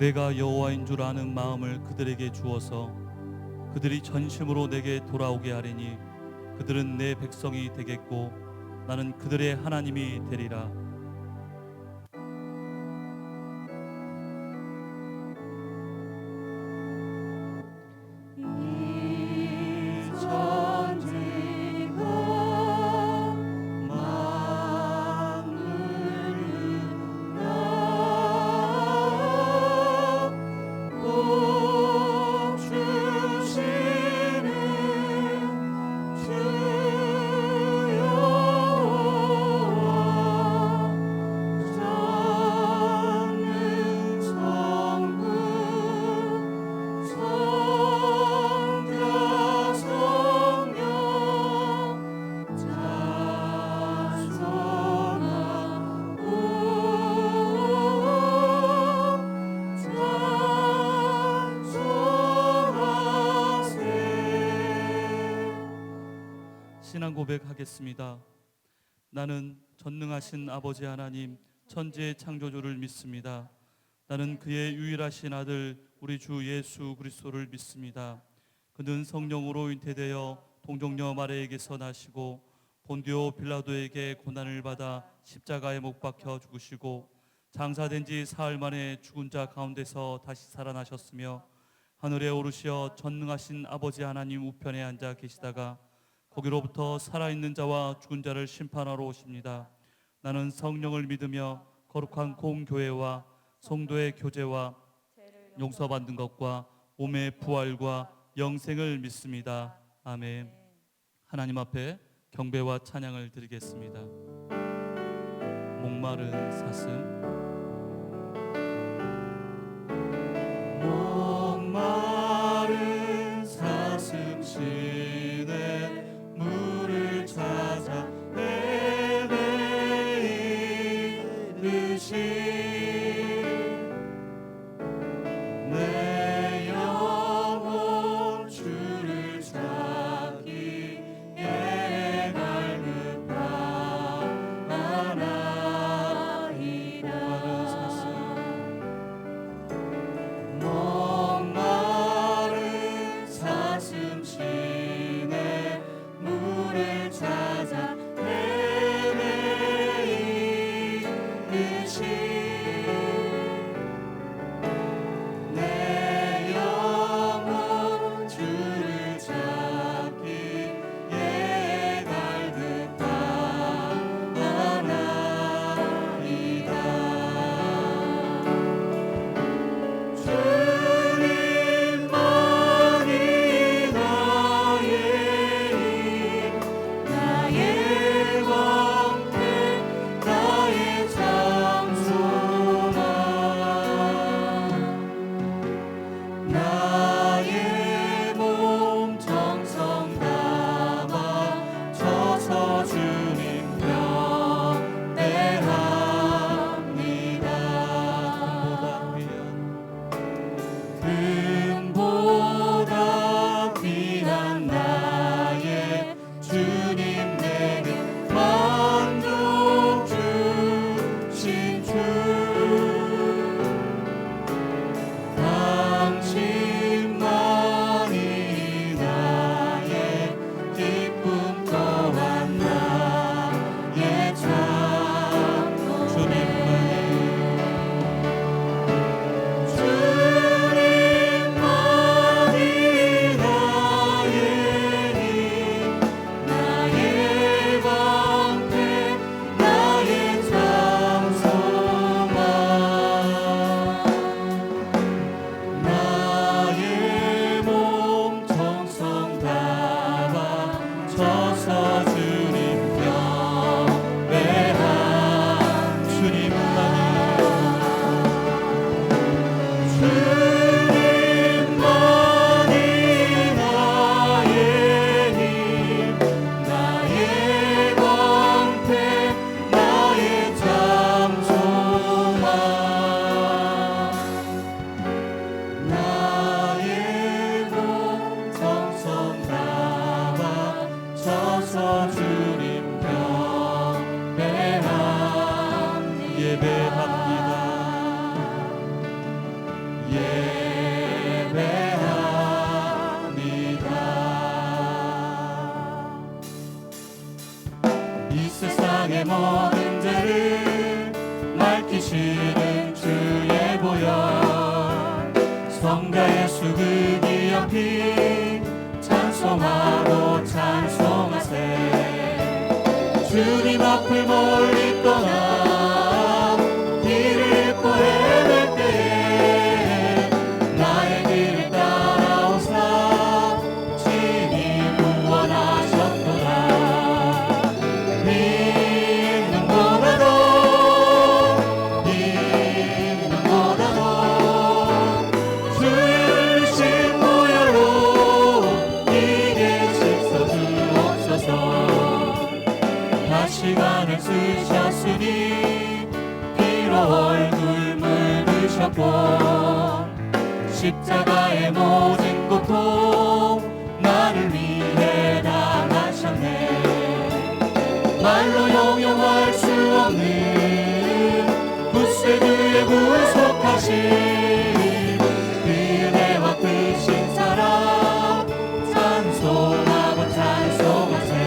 내가 여호와인 줄 아는 마음을 그들에게 주어서 그들이 전심으로 내게 돌아오게 하리니 그들은 내 백성이 되겠고 나는 그들의 하나님이 되리라. 신앙 고백하겠습니다. 나는 전능하신 아버지 하나님 천지의 창조주를 믿습니다. 나는 그의 유일하신 아들 우리 주 예수 그리스도를 믿습니다. 그는 성령으로 잉태되어 동정녀 마리아에게서 나시고 본디오 빌라도에게 고난을 받아 십자가에 못 박혀 죽으시고 장사된 지 사흘 만에 죽은 자 가운데서 다시 살아나셨으며 하늘에 오르시어 전능하신 아버지 하나님 우편에 앉아 계시다가 거기로부터 살아있는 자와 죽은 자를 심판하러 오십니다. 나는 성령을 믿으며 거룩한 공교회와 성도의 교제와 용서받는 것과 몸의 부활과 영생을 믿습니다. 아멘. 하나님 앞에 경배와 찬양을 드리겠습니다. 목마른 사슴 목마른 사슴 시내 물을 찾아 헤매이듯이 내 영혼 주를 찾기에 갈급하나이다. 목마른 사슴 시내 물을 찾아 헤매이듯이 내 영혼 주를 찾기에 갈급하나이다. 주님만이 나의 방패 나의 장소만 나의 몸 정성 담아 져서 주님 경배합니다. 금보다 귀한 나의 주님 내게 만족 주신 주 당신만이 나의 기쁨 또한 나의 찬송 주님만이 나의 힘 나의 방패 나의 장소만 나의 몸 정성 담아 져서 주님 경배한 주님만이 나의 힘 나의 방패 나의 장소만 나의 몸 정성 담아 져서 주님 경배합니다. 예배합니다. 이 세상의 모든 죄를 밝히시는 주의 보혈 성자 예수 그 귀한 피 찬송하고 찬송하세. 주님 앞을 멀리 떠나 길을 잃고 헤맬 때에 나의 길을 따라오사 친히 구원하셨도다. 시간을 쓰셨으니 피로 얼굴 물드셨고 십자가의 모든 고통 나를 위해 당하셨네. 말로 형용할 수 없는 굳세 그의 구속하신 그 은혜와 크신 사랑 찬송하고 찬송하세.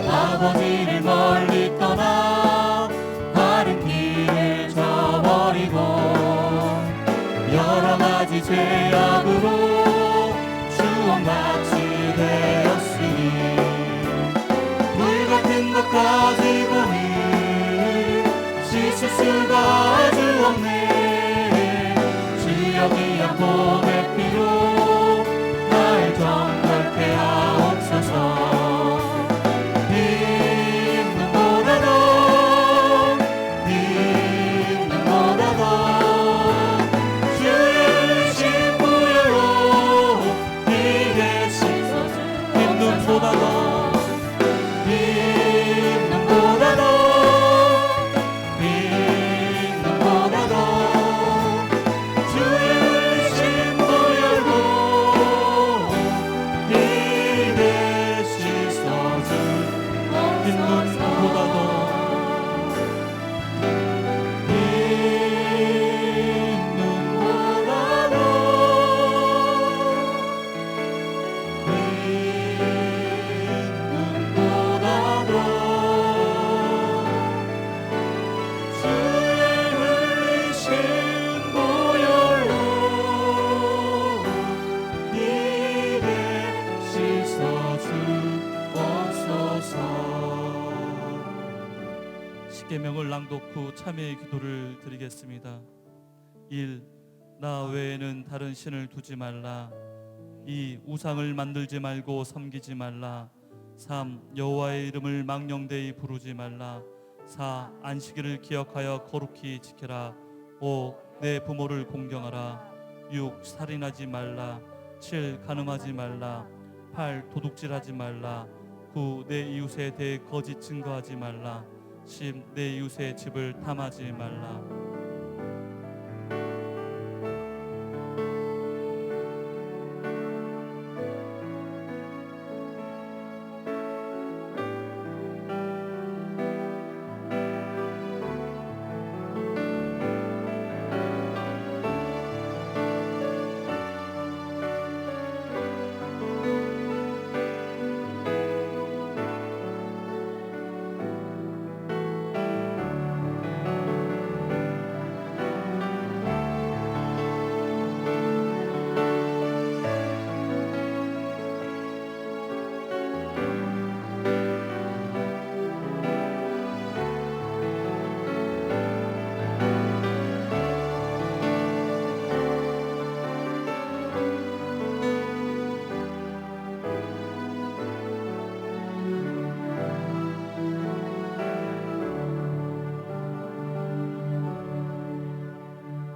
아버지를 멀리 떠나 다른 길을 저버리고 여러 가지 죄악으로 주옥같이 되었으니 물같은 것 가지고는 씻을 수가 아주 없네. 주여 귀한 보배 피로 날 정결케 하옵소서. 십계명을 낭독 후 참회의 기도를 드리겠습니다. 1. 나 외에는 다른 신을 두지 말라. 2. 우상을 만들지 말고 섬기지 말라. 3. 여호와의 이름을 망령되이 부르지 말라. 4. 안식일을 기억하여 거룩히 지켜라. 5. 내 부모를 공경하라. 6. 살인하지 말라. 7. 간음하지 말라. 8. 도둑질하지 말라. 9. 내 이웃에 대해 거짓 증거하지 말라. 10. 내 이웃의 집을 탐하지 말라.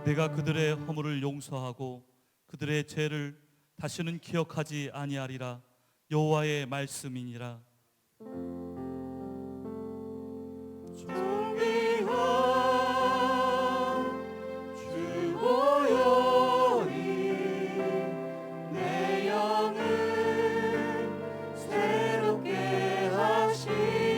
내가 그들의 허물을 용서하고 그들의 죄를 다시는 기억하지 아니하리라. 여호와의 말씀이니라. 내 영을 새롭게 하시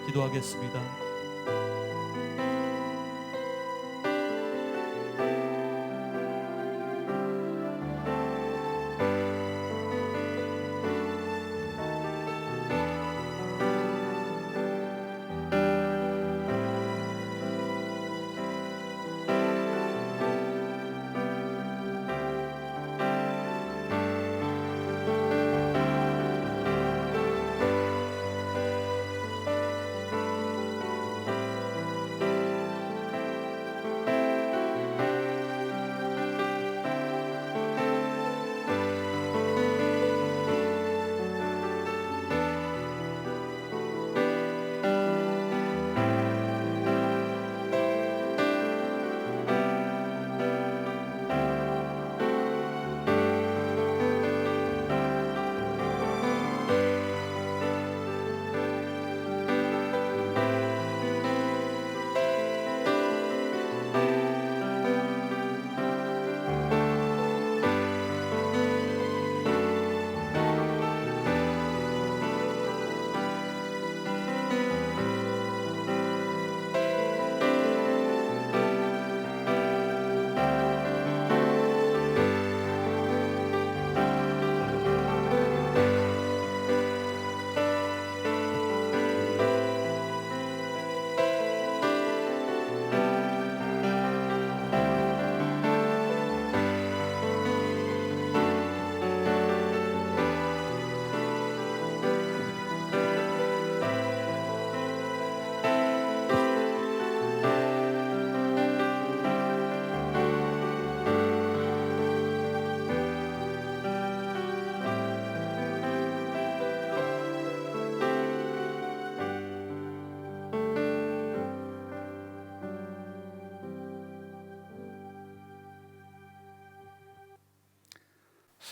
기도하겠습니다.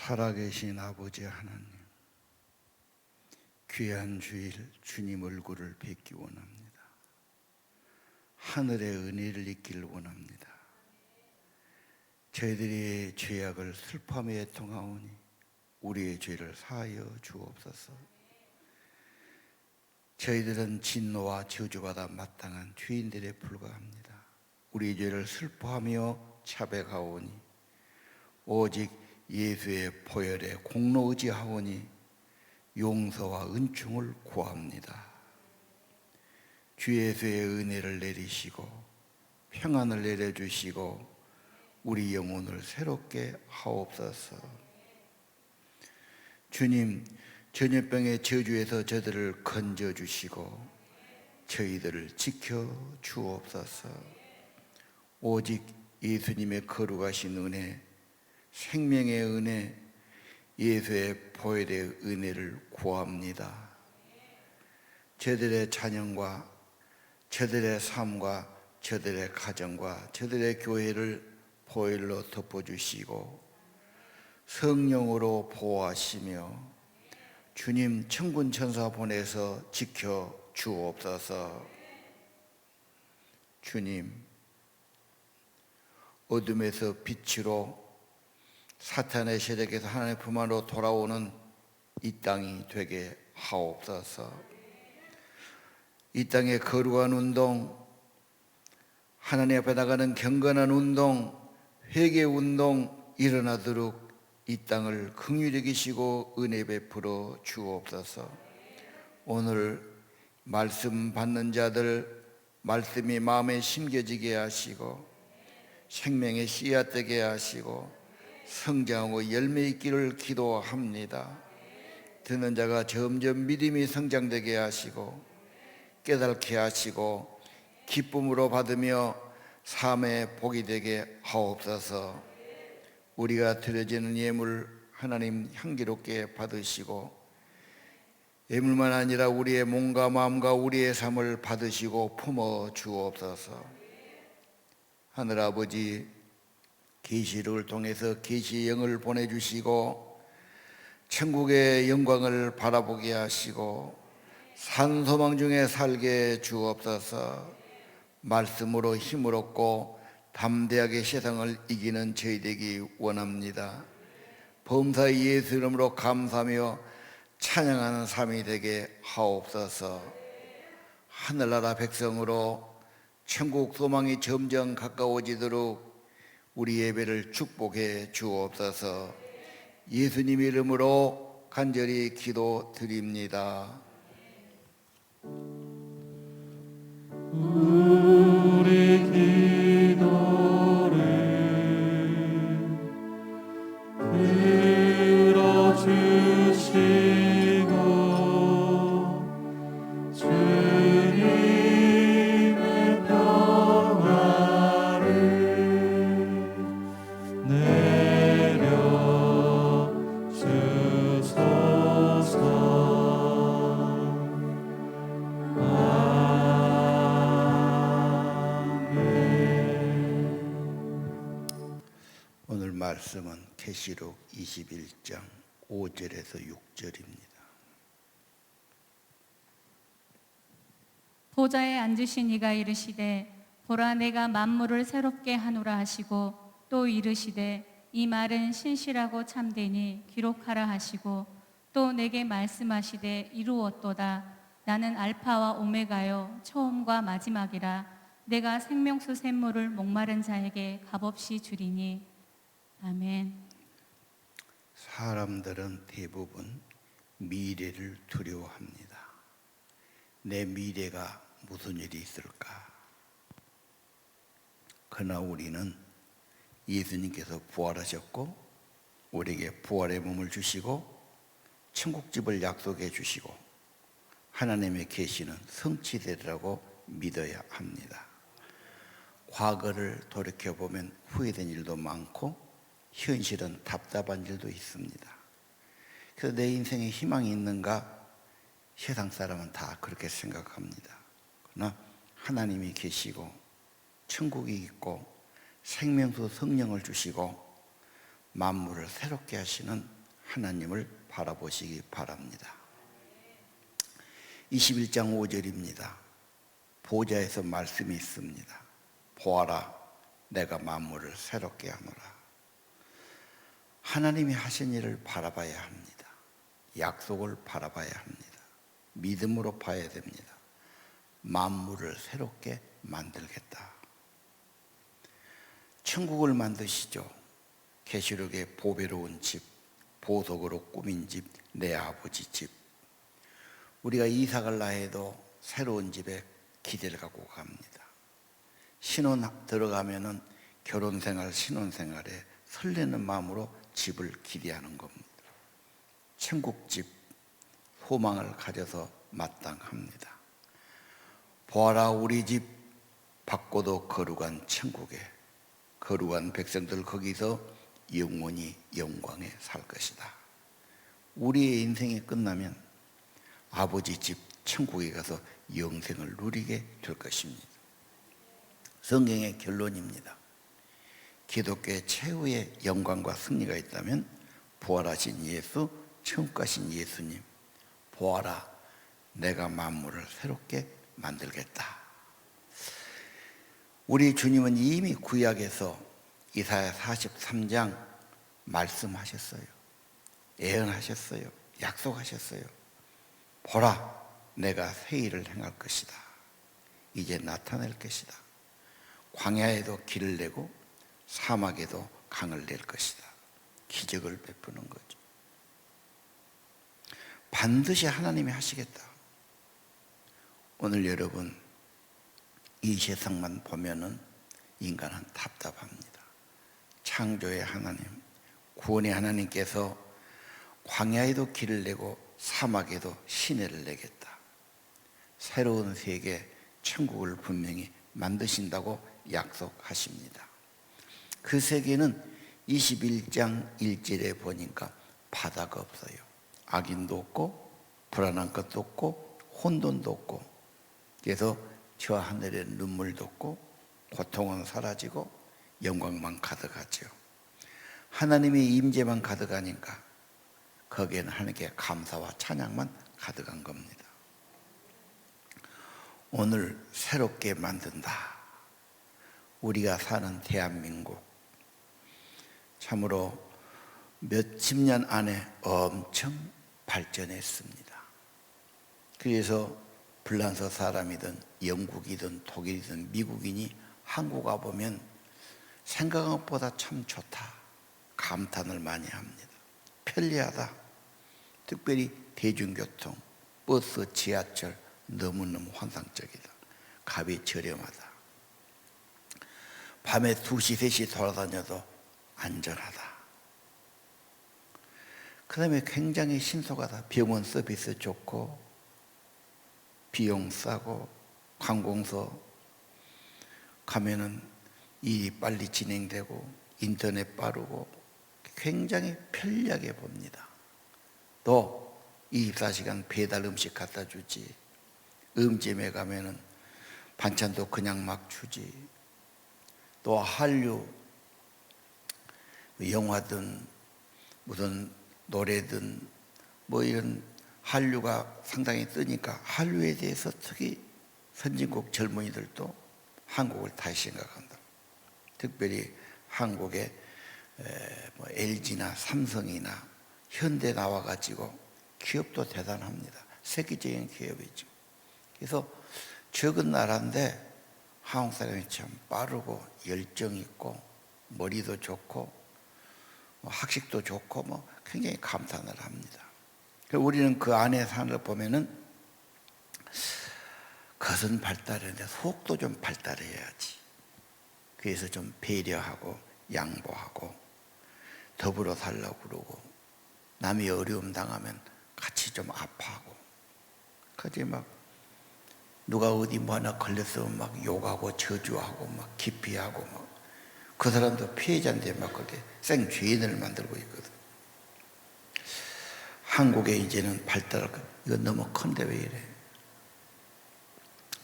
살아계신 아버지 하나님, 귀한 주일 주님 얼굴을 뵙기 원합니다. 하늘의 은혜를 잊기를 원합니다. 저희들이 죄악을 슬퍼하며 애통하오니 우리의 죄를 사하여 주옵소서. 저희들은 진노와 저주받아 마땅한 죄인들에 불과합니다. 우리의 죄를 슬퍼하며 자백하오니 오직 예수의 보혈에 공로 의지하오니 용서와 은총을 구합니다. 주 예수의 은혜를 내리시고 평안을 내려주시고 우리 영혼을 새롭게 하옵소서. 주님, 전염병의 저주에서 저들을 건져주시고 저희들을 지켜주옵소서. 오직 예수님의 거룩하신 은혜, 생명의 은혜, 예수의 보혈의 은혜를 구합니다. 저들의 자녀과 저들의 삶과 저들의 가정과 저들의 교회를 보혈로 덮어주시고 성령으로 보호하시며 주님 천군 천사 보내서 지켜 주옵소서. 주님, 어둠에서 빛으로 사탄의 세력에서 하나님의 품 안으로 돌아오는 이 땅이 되게 하옵소서. 이 땅의 거룩한 운동, 하나님 앞에 나가는 경건한 운동, 회개 운동 일어나도록 이 땅을 긍휼히 여기시고 은혜 베풀어 주옵소서. 오늘 말씀 받는 자들 말씀이 마음에 심겨지게 하시고 생명의 씨앗 되게 하시고 성장하고 열매 있기를 기도합니다. 듣는 자가 점점 믿음이 성장되게 하시고 깨닫게 하시고 기쁨으로 받으며 삶의 복이 되게 하옵소서. 우리가 드려지는 예물 하나님 향기롭게 받으시고 예물만 아니라 우리의 몸과 마음과 우리의 삶을 받으시고 품어 주옵소서. 하늘아버지, 계시록을 통해서 계시의 영을 보내주시고 천국의 영광을 바라보게 하시고 산소망 중에 살게 주옵소서. 말씀으로 힘을 얻고 담대하게 세상을 이기는 저희 되기 원합니다. 범사 예수 이름으로 감사하며 찬양하는 삶이 되게 하옵소서. 하늘나라 백성으로 천국 소망이 점점 가까워지도록 우리 예배를 축복해 주옵소서. 예수님 이름으로 간절히 기도드립니다. 우리 기도를 들어주시고 주님의 평화를 내려 주소서. 오늘 말씀은 계시록 21장 5절에서 6절입니다. 보좌에 앉으신 이가 이르시되 보라 내가 만물을 새롭게 하노라 하시고 또 이르시되 이 말은 신실하고 참되니 기록하라 하시고 또 내게 말씀하시되 이루었도다. 나는 알파와 오메가요 처음과 마지막이라. 내가 생명수 샘물을 목마른 자에게 값없이 주리니. 아멘. 사람들은 대부분 미래를 두려워합니다. 내 미래가 무슨 일이 있을까? 그러나 우리는 예수님께서 부활하셨고 우리에게 부활의 몸을 주시고 천국집을 약속해 주시고 하나님의 계시는 성취되리라고 믿어야 합니다. 과거를 돌이켜보면 후회된 일도 많고 현실은 답답한 일도 있습니다. 그래서 내 인생에 희망이 있는가? 세상 사람은 다 그렇게 생각합니다. 그러나 하나님이 계시고 천국이 있고 생명수 성령을 주시고 만물을 새롭게 하시는 하나님을 바라보시기 바랍니다. 21장 5절입니다. 보좌에서 말씀이 있습니다. 보아라, 내가 만물을 새롭게 하노라. 하나님이 하신 일을 바라봐야 합니다. 약속을 바라봐야 합니다. 믿음으로 봐야 됩니다. 만물을 새롭게 만들겠다. 천국을 만드시죠. 계시록의 보배로운 집, 보석으로 꾸민 집, 내 아버지 집. 우리가 이사 갈라 해도 새로운 집에 기대를 갖고 갑니다. 신혼 들어가면은 결혼생활, 신혼생활에 설레는 마음으로 집을 기대하는 겁니다. 천국집, 소망을 가져서 마땅합니다. 보아라, 우리 집 밖고도 거룩한 천국에 거룩한 백성들 거기서 영원히 영광에 살 것이다. 우리의 인생이 끝나면 아버지 집 천국에 가서 영생을 누리게 될 것입니다. 성경의 결론입니다. 기독교의 최후의 영광과 승리가 있다면 부활하신 예수, 천국 가신 예수님, 보아라, 내가 만물을 새롭게 만들겠다. 우리 주님은 이미 구약에서 이사야 43장 말씀하셨어요. 예언하셨어요. 약속하셨어요. 보라, 내가 새 일을 행할 것이다. 이제 나타낼 것이다. 광야에도 길을 내고 사막에도 강을 낼 것이다. 기적을 베푸는 거죠. 반드시 하나님이 하시겠다. 오늘 여러분, 이 세상만 보면은 인간은 답답합니다. 창조의 하나님, 구원의 하나님께서 광야에도 길을 내고 사막에도 시내를 내겠다. 새로운 세계, 천국을 분명히 만드신다고 약속하십니다. 그 세계는 21장 1절에 보니까 바다가 없어요. 악인도 없고 불안한 것도 없고 혼돈도 없고, 그래서 저 하늘에 눈물도 없고 고통은 사라지고 영광만 가득하죠. 하나님의 임재만 가득하니까 거기에는 하나님께 감사와 찬양만 가득한 겁니다. 오늘 새롭게 만든다. 우리가 사는 대한민국 참으로 몇십 년 안에 엄청 발전했습니다. 그래서 불란서 사람이든 영국이든 독일이든 미국인이 한국 와보면 생각한 것보다 참 좋다 감탄을 많이 합니다. 편리하다. 특별히 대중교통, 버스, 지하철 너무너무 환상적이다. 값이 저렴하다. 밤에 2시, 3시 돌아다녀도 안전하다. 그 다음에 굉장히 신속하다. 병원 서비스 좋고 비용 싸고 관공서 가면은 일이 빨리 진행되고 인터넷 빠르고 굉장히 편리하게 봅니다. 또 24시간 배달 음식 갖다 주지. 음식점에 가면은 반찬도 그냥 막 주지. 또 한류 영화든 무슨 노래든 뭐 이런 한류가 상당히 뜨니까 한류에 대해서 특히 선진국 젊은이들도 한국을 다시 생각한다. 특별히 한국에 뭐 LG나 삼성이나 현대 나와가지고 기업도 대단합니다. 세계적인 기업이죠. 그래서 적은 나라인데 한국 사람이 참 빠르고 열정 있고 머리도 좋고 학식도 좋고 뭐 굉장히 감탄을 합니다. 우리는 그 안에 사는 걸 보면은 겉은 발달했는데 속도 좀 발달해야지. 그래서 좀 배려하고 양보하고 더불어 살려고 그러고 남이 어려움 당하면 같이 좀 아파하고 그지 막 누가 어디 뭐 하나 걸렸으면 막 욕하고 저주하고 막 기피하고 막 그 사람도 피해자인데 막 그렇게 생죄인을 만들고 있거든. 한국에 이제는 발달할 것, 이건 너무 큰데 왜 이래?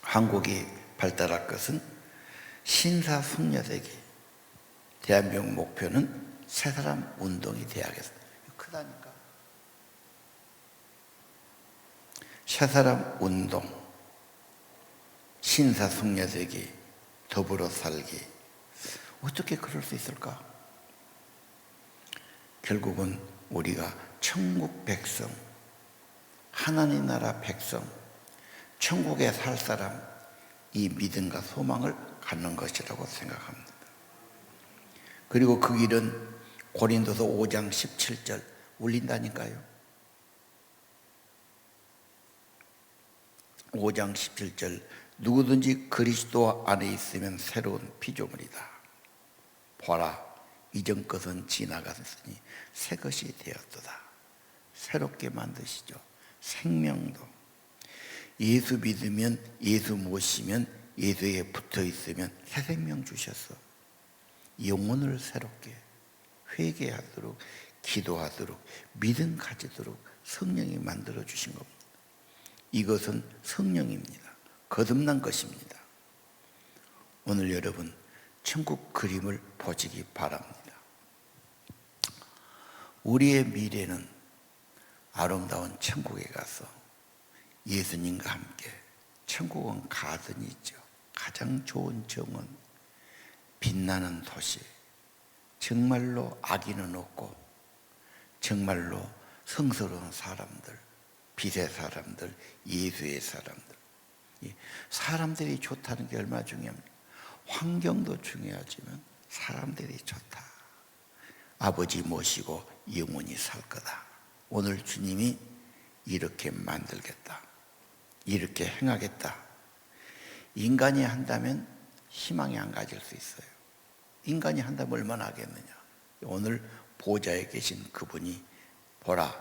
한국이 발달할 것은 신사숙녀되기. 대한민국 목표는 새사람 운동이 돼야겠습니다. 크다니까. 새사람 운동, 신사숙녀되기, 더불어 살기. 어떻게 그럴 수 있을까? 결국은 우리가 천국 백성, 하나님 나라 백성, 천국에 살 사람, 이 믿음과 소망을 갖는 것이라고 생각합니다. 그리고 그 길은 고린도서 5장 17절 울린다니까요. 5장 17절 누구든지 그리스도 안에 있으면 새로운 피조물이다. 보라, 이전 것은 지나갔으니 새 것이 되었도다. 새롭게 만드시죠. 생명도. 예수 믿으면, 예수 모시면, 예수에 붙어 있으면 새 생명 주셨어. 영혼을 새롭게 회개하도록, 기도하도록, 믿음 가지도록 성령이 만들어 주신 겁니다. 이것은 성령입니다. 거듭난 것입니다. 오늘 여러분 천국 그림을 보시기 바랍니다. 우리의 미래는 아름다운 천국에 가서 예수님과 함께, 천국은 가든이죠. 가장 좋은 정원, 빛나는 도시, 정말로 악인은 없고 정말로 성스러운 사람들, 빛의 사람들, 예수의 사람들. 사람들이 좋다는 게 얼마나 중요합니까? 환경도 중요하지만 사람들이 좋다. 아버지 모시고 영원히 살 거다. 오늘 주님이 이렇게 만들겠다. 이렇게 행하겠다. 인간이 한다면 희망이 안 가질 수 있어요. 인간이 한다면 얼마나 하겠느냐. 오늘 보좌에 계신 그분이 보라,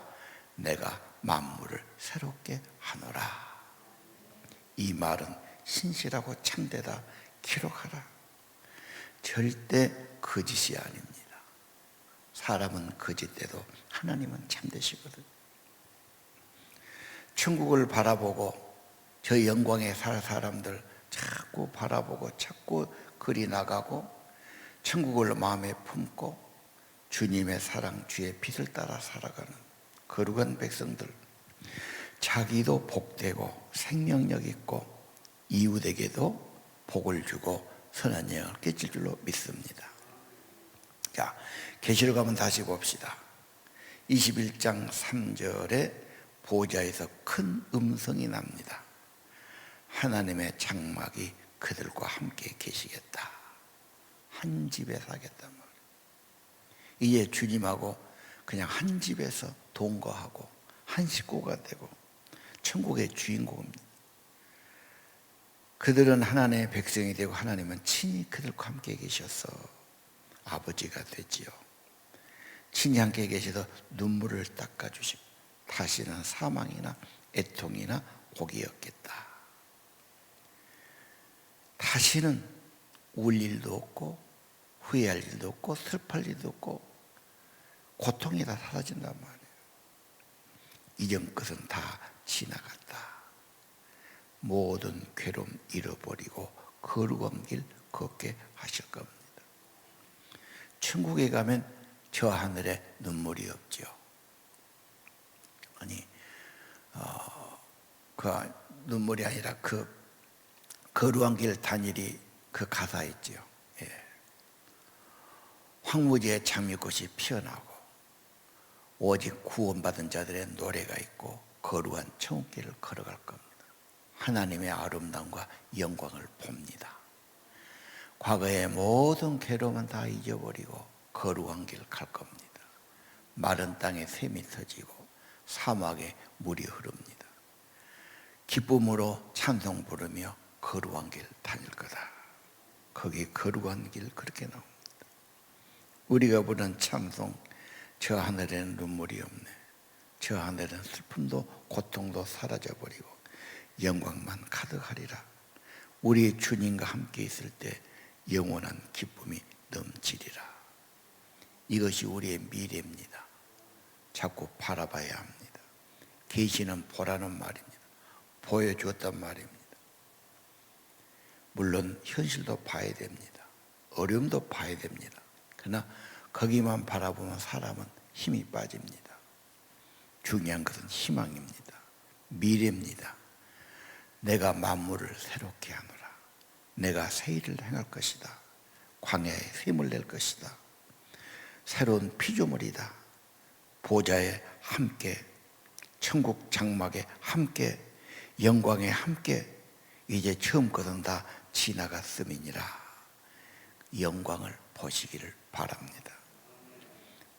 내가 만물을 새롭게 하노라. 이 말은 신실하고 참되다. 기록하라. 절대 거짓이 아닙니다. 사람은 거짓돼도 하나님은 참되시거든. 천국을 바라보고 저 영광에 살 사람들 자꾸 바라보고 자꾸 그리 나가고 천국을 마음에 품고 주님의 사랑, 주의 빛을 따라 살아가는 거룩한 백성들, 자기도 복되고 생명력 있고 이웃에게도 복을 주고 선한 영향을 끼칠 줄로 믿습니다. 자, 계시록 한번 다시 봅시다. 21장 3절에 보좌에서 큰 음성이 납니다. 하나님의 장막이 그들과 함께 계시겠다. 한 집에 사겠단 말이에요. 이제 주님하고 그냥 한 집에서 동거하고 한 식구가 되고 천국의 주인공입니다. 그들은 하나님의 백성이 되고 하나님은 친히 그들과 함께 계셔서 아버지가 되지요. 친히 함께 계셔서 눈물을 닦아주시고 다시는 사망이나 애통이나 고기 없겠다. 다시는 울 일도 없고 후회할 일도 없고 슬퍼할 일도 없고 고통이 다 사라진단 말이에요. 이전 것은 다 지나갔다. 모든 괴로움 잃어버리고 거룩한 길 걷게 하실 겁니다. 천국에 가면 저 하늘에 눈물이 없죠. 아니, 그 눈물이 아니라 그 거룩한 길 단일이 그 가사 있죠. 예. 황무지에 장미꽃이 피어나고 오직 구원받은 자들의 노래가 있고 거룩한 천국길을 걸어갈 겁니다. 하나님의 아름다움과 영광을 봅니다. 과거의 모든 괴로움은 다 잊어버리고 거룩한 길 갈 겁니다. 마른 땅에 샘이 터지고 사막에 물이 흐릅니다. 기쁨으로 찬송 부르며 거룩한 길 다닐 거다. 거기 거룩한 길 그렇게 나옵니다. 우리가 부른 찬송, 저 하늘에는 눈물이 없네. 저 하늘은 슬픔도 고통도 사라져버리고 영광만 가득하리라. 우리 주님과 함께 있을 때 영원한 기쁨이 넘치리라. 이것이 우리의 미래입니다. 자꾸 바라봐야 합니다. 계시는 보라는 말입니다. 보여주었단 말입니다. 물론 현실도 봐야 됩니다. 어려움도 봐야 됩니다. 그러나 거기만 바라보면 사람은 힘이 빠집니다. 중요한 것은 희망입니다. 미래입니다. 내가 만물을 새롭게 하노라. 내가 새 일을 행할 것이다. 광야에 샘을 낼 것이다. 새로운 피조물이다. 보좌에 함께, 천국 장막에 함께, 영광에 함께, 이제 처음 것은 다 지나갔음이니라. 영광을 보시기를 바랍니다.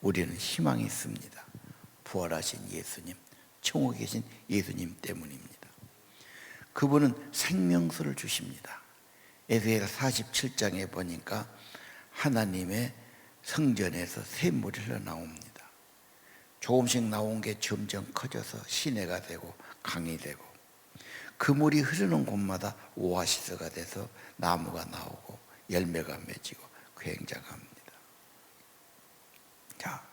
우리는 희망이 있습니다. 부활하신 예수님, 천국에 계신 예수님 때문입니다. 그분은 생명수를 주십니다. 에스겔 47장에 보니까 하나님의 성전에서 샘물이 흘러나옵니다. 조금씩 나온 게 점점 커져서 시내가 되고 강이 되고 그 물이 흐르는 곳마다 오아시스가 돼서 나무가 나오고 열매가 맺히고 굉장합니다. 자,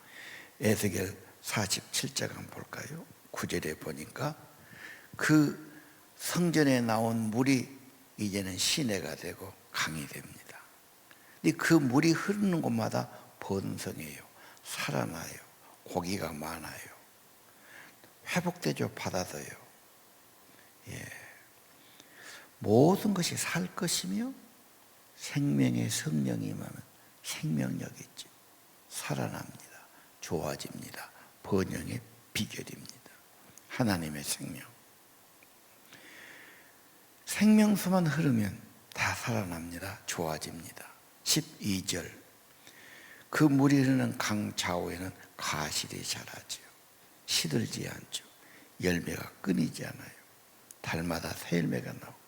에스겔 47장 한번 볼까요? 9절에 보니까 그 성전에 나온 물이 이제는 시내가 되고 강이 됩니다. 그 물이 흐르는 곳마다 번성해요. 살아나요. 고기가 많아요. 회복되죠. 바다도요. 예. 모든 것이 살 것이며 생명의 성령이 임하면 생명력이 있죠. 살아납니다. 좋아집니다. 번영의 비결입니다. 하나님의 생명. 생명수만 흐르면 다 살아납니다. 좋아집니다. 12절. 그 물이 흐르는 강 좌우에는 가실이 자라죠. 시들지 않죠. 열매가 끊이지 않아요. 달마다 새 열매가 나오고.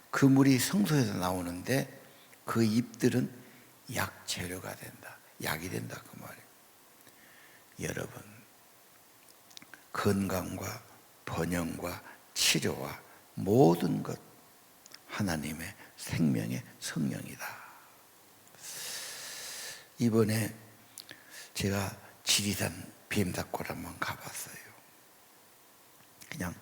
그 물이 성소에서 나오는데 그 잎들은 약 재료가 된다. 약이 된다 그 말이에요. 여러분, 건강과 번영과 치료와 모든 것 하나님의 생명의 성령이다. 이번에 제가 지리산 뱀사골 한번 가봤어요. 그냥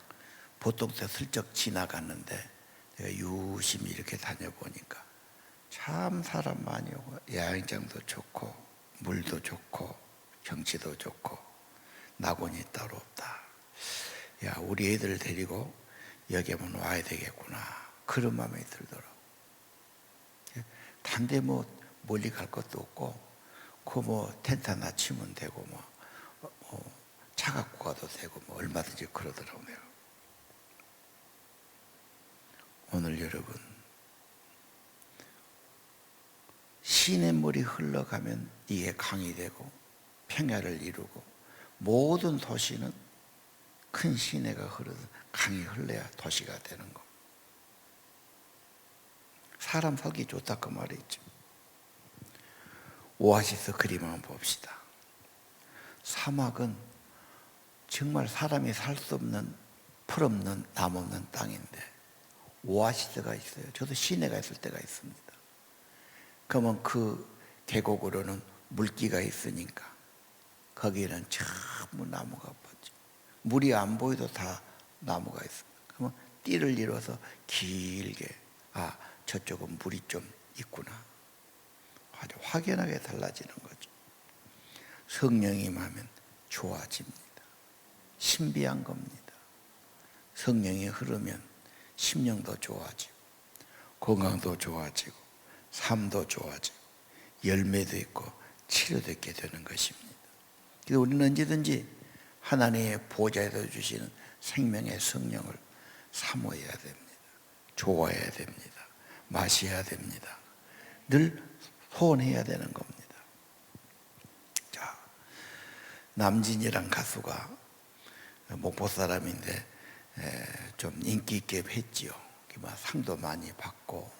보통 때 슬쩍 지나갔는데 제가 유심히 이렇게 다녀보니까 참 사람 많이 오고 야영장도 좋고 물도 좋고 경치도 좋고 낙원이 따로 없다. 야, 우리 애들 데리고 여기 한번 와야 되겠구나. 그런 마음이 들더라고. 단데 뭐 멀리 갈 것도 없고 그 뭐 텐트 하나 치면 되고 뭐 차 갖고 가도 되고 뭐 얼마든지 그러더라고요. 오늘 여러분, 시냇물이 흘러가면 이게 강이 되고 평야를 이루고, 모든 도시는 큰 시내가 흐르듯 강이 흘러야 도시가 되는 겁니다. 사람 살기 좋다 그 말이죠. 오아시스 그림 한번 봅시다. 사막은 정말 사람이 살 수 없는, 풀 없는, 나무 없는 땅인데 오아시스가 있어요. 저도 시내가 있을 때가 있습니다. 그러면 그 계곡으로는 물기가 있으니까 거기에는 전부 나무가 퍼져. 물이 안 보여도 다 나무가 있습니다. 그러면 띠를 이뤄서 길게, 아, 저쪽은 물이 좀 있구나. 아주 확연하게 달라지는 거죠. 성령이 임하면 좋아집니다. 신비한 겁니다. 성령이 흐르면 심령도 좋아지고, 건강도 좋아지고, 삶도 좋아지고, 열매도 있고 치료도 있게 되는 것입니다. 그래서 우리는 언제든지 하나님의 보좌에서 주시는 생명의 성령을 사모해야 됩니다. 좋아해야 됩니다. 마셔야 됩니다. 늘 소원해야 되는 겁니다. 자, 남진이란 가수가 목포 사람인데 좀 인기 있게 했지요. 상도 많이 받고,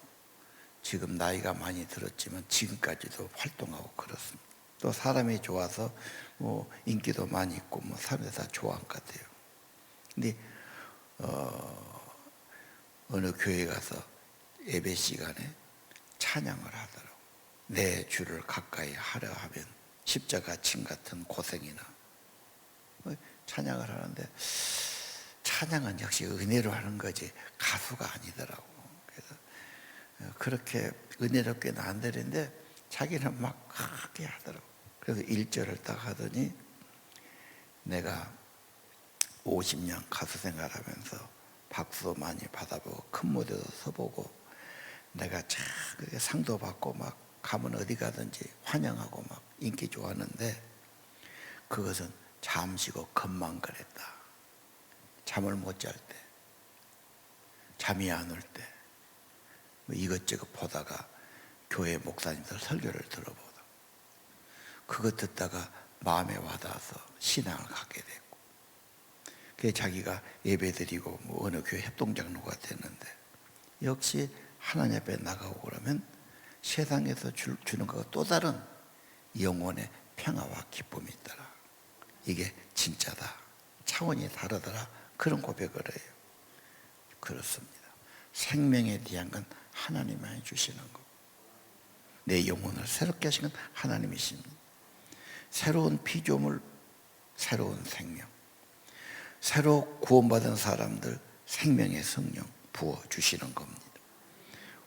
지금 나이가 많이 들었지만 지금까지도 활동하고 그렇습니다. 또 사람이 좋아서 뭐 인기도 많이 있고 뭐 사람들 다 좋아한 것 같아요. 근데 어느 교회 가서 예배 시간에 찬양을 하더라고. 내 주를 가까이 하려 하면 십자가 침 같은 고생이나, 찬양을 하는데 찬양은 역시 은혜로 하는 거지 가수가 아니더라고. 그래서 그렇게 은혜롭게는 안 되는데 자기는 막 크게 하더라고. 그래서 1절을 딱 하더니, 내가 50년 가수 생활하면서 박수도 많이 받아보고 큰 무대도 서보고, 내가 참 상도 받고 막 가면 어디 가든지 환영하고 막 인기 좋았는데, 그것은 잠시고 금방 그랬다. 잠을 못 잘 때, 잠이 안 올 때, 뭐 이것저것 보다가 교회 목사님들 설교를 들어보다 그거 듣다가 마음에 와닿아서 신앙을 갖게 됐고, 그게 자기가 예배드리고 뭐 어느 교회 협동장로가 됐는데, 역시 하나님 앞에 나가고 그러면 세상에서 주는 것과 또 다른 영혼의 평화와 기쁨이 있더라. 이게 진짜다. 차원이 다르더라. 그런 고백을 해요. 그렇습니다. 생명에 대한 건 하나님만이 주시는 거. 내 영혼을 새롭게 하신 건 하나님이십니다. 새로운 피조물, 새로운 생명, 새로 구원받은 사람들 생명의 성령 부어주시는 겁니다.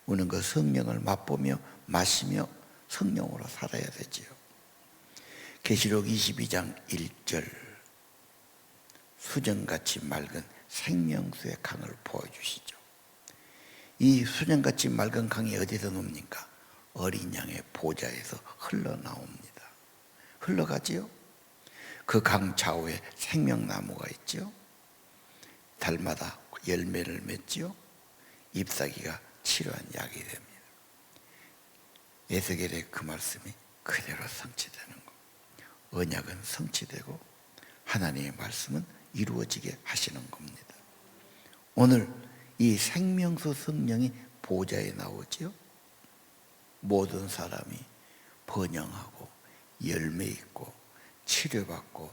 우리는 그 성령을 맛보며 마시며 성령으로 살아야 되지요. 계시록 22장 1절, 수정같이 맑은 생명수의 강을 보여주시죠. 이 수정같이 맑은 강이 어디서 놉니까? 어린 양의 보좌에서 흘러나옵니다. 흘러가지요. 그 강 좌우에 생명나무가 있죠. 달마다 열매를 맺지요. 잎사귀가 치료한 약이 됩니다. 에스겔의 그 말씀이 그대로 성취되는 거. 언약은 성취되고 하나님의 말씀은 이루어지게 하시는 겁니다. 오늘 이 생명수 성령이 보좌에 나오지요. 모든 사람이 번영하고 열매 있고 치료받고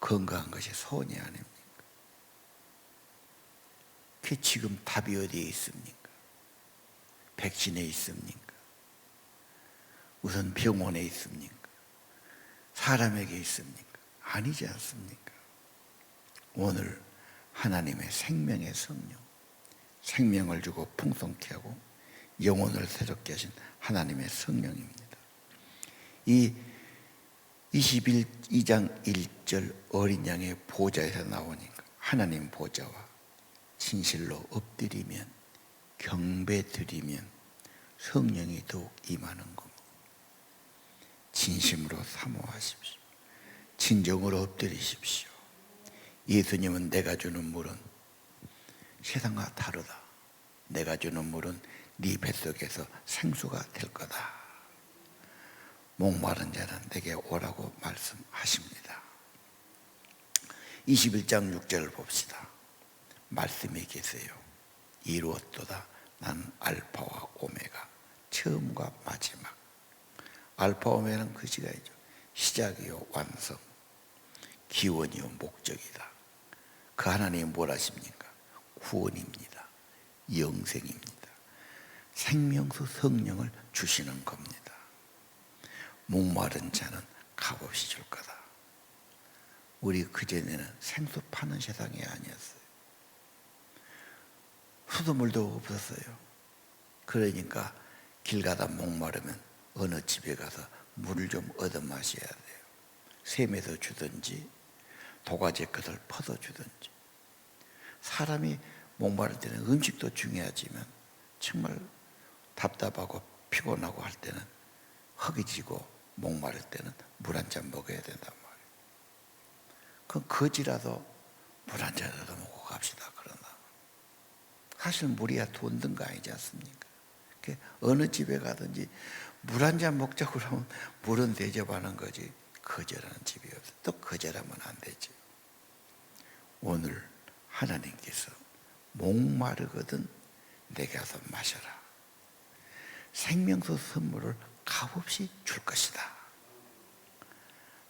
건강한 것이 소원이 아닙니까? 그 지금 답이 어디에 있습니까? 백신에 있습니까? 우선 병원에 있습니까? 사람에게 있습니까? 아니지 않습니까? 오늘 하나님의 생명의 성령, 생명을 주고 풍성케 하고 영혼을 새롭게 하신 하나님의 성령입니다. 이 22장 1절 어린 양의 보좌에서 나오니까 하나님 보좌와 진실로 엎드리면, 경배드리면 성령이 더욱 임하는 겁니다. 진심으로 사모하십시오. 진정으로 엎드리십시오. 예수님은 내가 주는 물은 세상과 다르다. 내가 주는 물은 네 뱃속에서 생수가 될 거다. 목마른 자는 내게 오라고 말씀하십니다. 21장 6절을 봅시다. 말씀이 계세요. 이루었도다. 난 알파와 오메가, 처음과 마지막. 알파 오메가는 그 시간이죠. 시작이요 완성, 기원이요 목적이다. 그 하나님이 뭘 하십니까? 구원입니다. 영생입니다. 생명수 성령을 주시는 겁니다. 목마른 자는 값없이 줄 거다. 우리 그전에는 생수 파는 세상이 아니었어요. 수돗물도 없었어요. 그러니까 길 가다 목마르면 어느 집에 가서 물을 좀 얻어 마셔야 돼요. 샘에서 주든지 도가지 것을 퍼서 주든지. 사람이 목마를 때는 음식도 중요하지만 정말 답답하고 피곤하고 할 때는 허기지고 목마를 때는 물 한 잔 먹어야 된단 말이에요. 그럼 거지라도 물 한 잔이라도 먹고 갑시다. 그러나 사실 물이야 돈 든 거 아니지 않습니까? 어느 집에 가든지 물 한 잔 먹자고 그러면 물은 대접하는 거지 거절하는 집이 없어. 또 거절하면 안 되죠. 오늘 하나님께서 목마르거든 내게 와서 마셔라. 생명수 선물을 값없이 줄 것이다.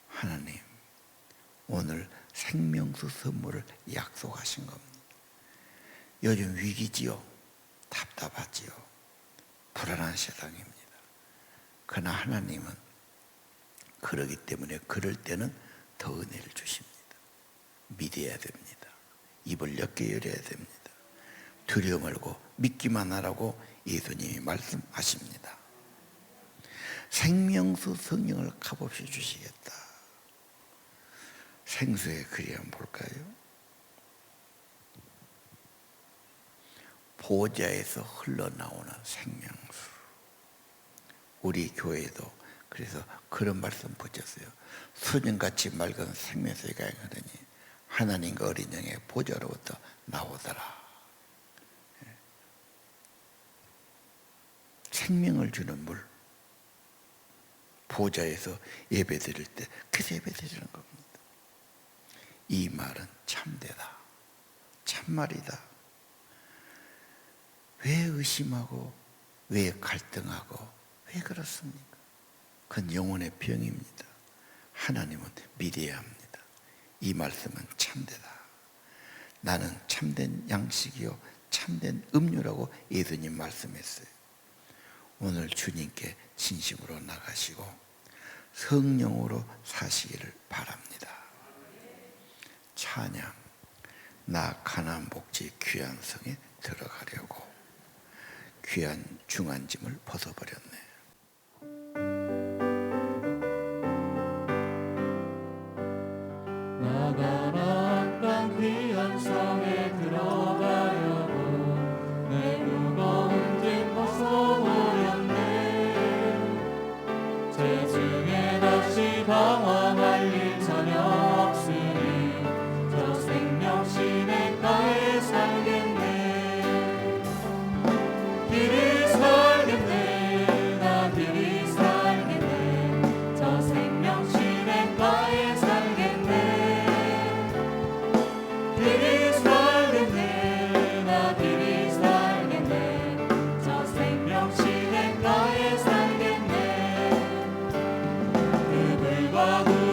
하나님 오늘 생명수 선물을 약속하신 겁니다. 요즘 위기지요. 답답하지요. 불안한 세상입니다. 그러나 하나님은 그러기 때문에 그럴 때는 더 은혜를 주십니다. 믿어야 됩니다. 입을 엿게 열어야 됩니다. 두려워 말고 믿기만 하라고 예수님이 말씀하십니다. 생명수 성령을 값없이 주시겠다. 생수의 글이 한번 볼까요? 보좌에서 흘러나오는 생명수. 우리 교회도 그래서 그런 말씀 붙였어요. 수정같이 맑은 생명수의 강이 흐르니 하나님과 어린 양의 보좌로부터 나오더라. 생명을 주는 물. 보좌에서 예배 드릴 때 그래서 예배 드리는 겁니다. 이 말은 참되다. 참말이다. 왜 의심하고 왜 갈등하고 왜 그렇습니까? 그건 영혼의 병입니다. 하나님은 믿어야 합니다. 이 말씀은 참되다. 나는 참된 양식이요 참된 음료라고 예수님 말씀했어요. 오늘 주님께 진심으로 나가시고 성령으로 사시기를 바랍니다. 찬양. 나 가나안 복지 귀한 성에 들어가려고 귀한 중한 짐을 벗어버렸네. 나 가나안 땅 귀한 성에 들어가려고 내 무거운 짐 벗어버렸네. 재중에 다시 방황할 일 전혀 없으니 저 생명 시냇가에 살겠네. 길이 살겠네. 나 길이 살겠네. 저 생명 시냇가에 살겠네. 길이 살겠네. 나 길이 살겠네. 저 생명 시냇가에 살겠네. 그 불과 그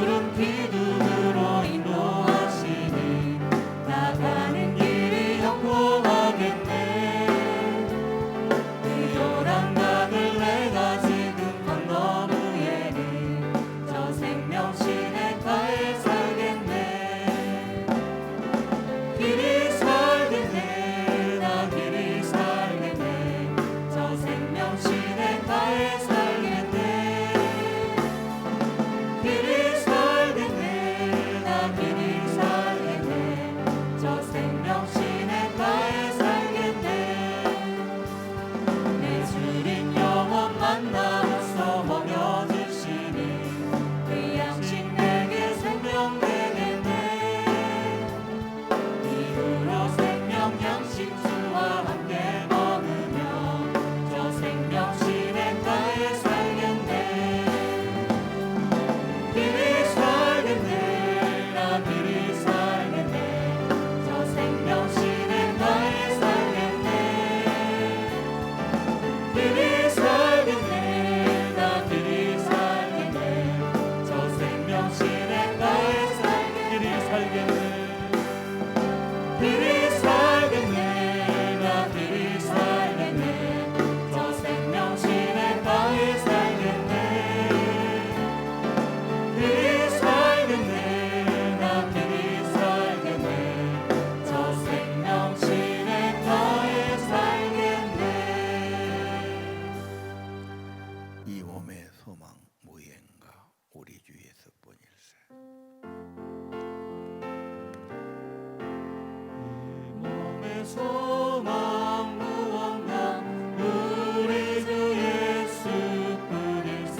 이 몸의 소망 무엇인가 우리 주 예수뿐일세. 이 몸의 소망 무언가 우리 주 예수뿐일세.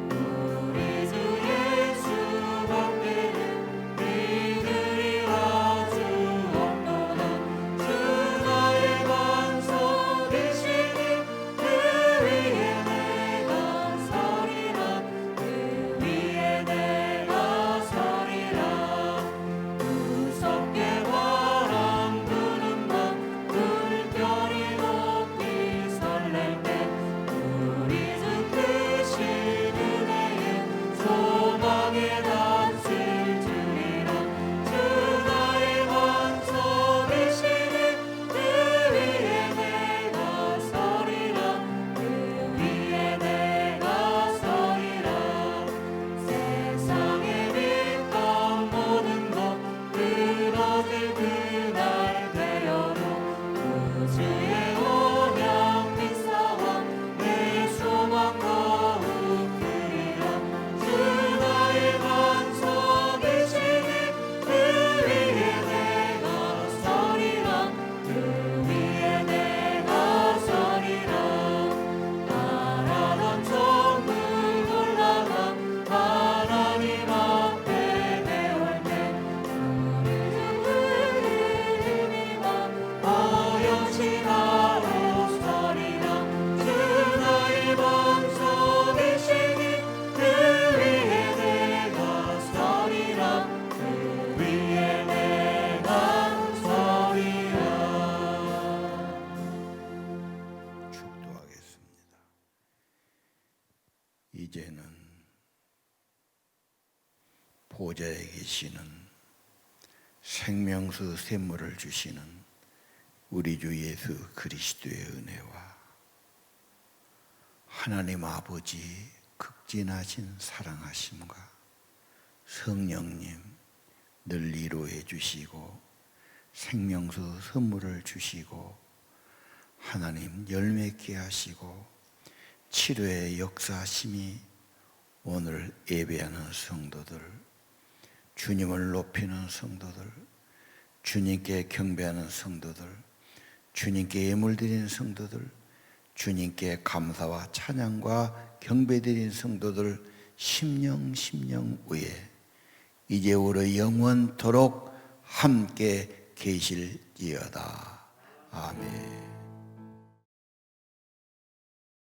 우리 주 예수밖에는 믿으리라 주 없도다. 주 나의 반석이시니 그 위에 내가 서리라. 그 위에 내가 서리라. 무섭게 바람 부는 밤 물결이 높이 설렐 때 우리 주 크신 은혜에 소망의 낯을 주리라. 주 나의 반석이시니 그 위에 내가 서리라. 그 위에 내가 서리라. 세상의 빛과 모든 것 끊어질 그날 되려도 우주의 온양 빛사와 내 소망 더욱 크리라. 주 나의 반석이시니 그 위에 내가 서리라. 그 위에 내가 서리라. 바라던 천국 올라가 하나님 앞에 배울 때 우리 주님이와 어여지나로 서리라. 주 나의 반석이시니 그 위에 내가 서리라. 그 위에 내가 서리라. 축도하겠습니다. 이제는 보좌에 계시는 생명수 샘물을 주시는 우리 주 예수 그리스도의 은혜와 하나님 아버지 극진하신 사랑하심과 성령님 늘 위로해 주시고 생명수 선물을 주시고 하나님 열매 있게 하시고 치료의 역사하심이 오늘 예배하는 성도들, 주님을 높이는 성도들, 주님께 경배하는 성도들, 주님께 예물드리는 성도들, 주님께 감사와 찬양과 경배드리는 성도들 심령 위에 이제부로 영원토록 함께 계실지어다. 아멘.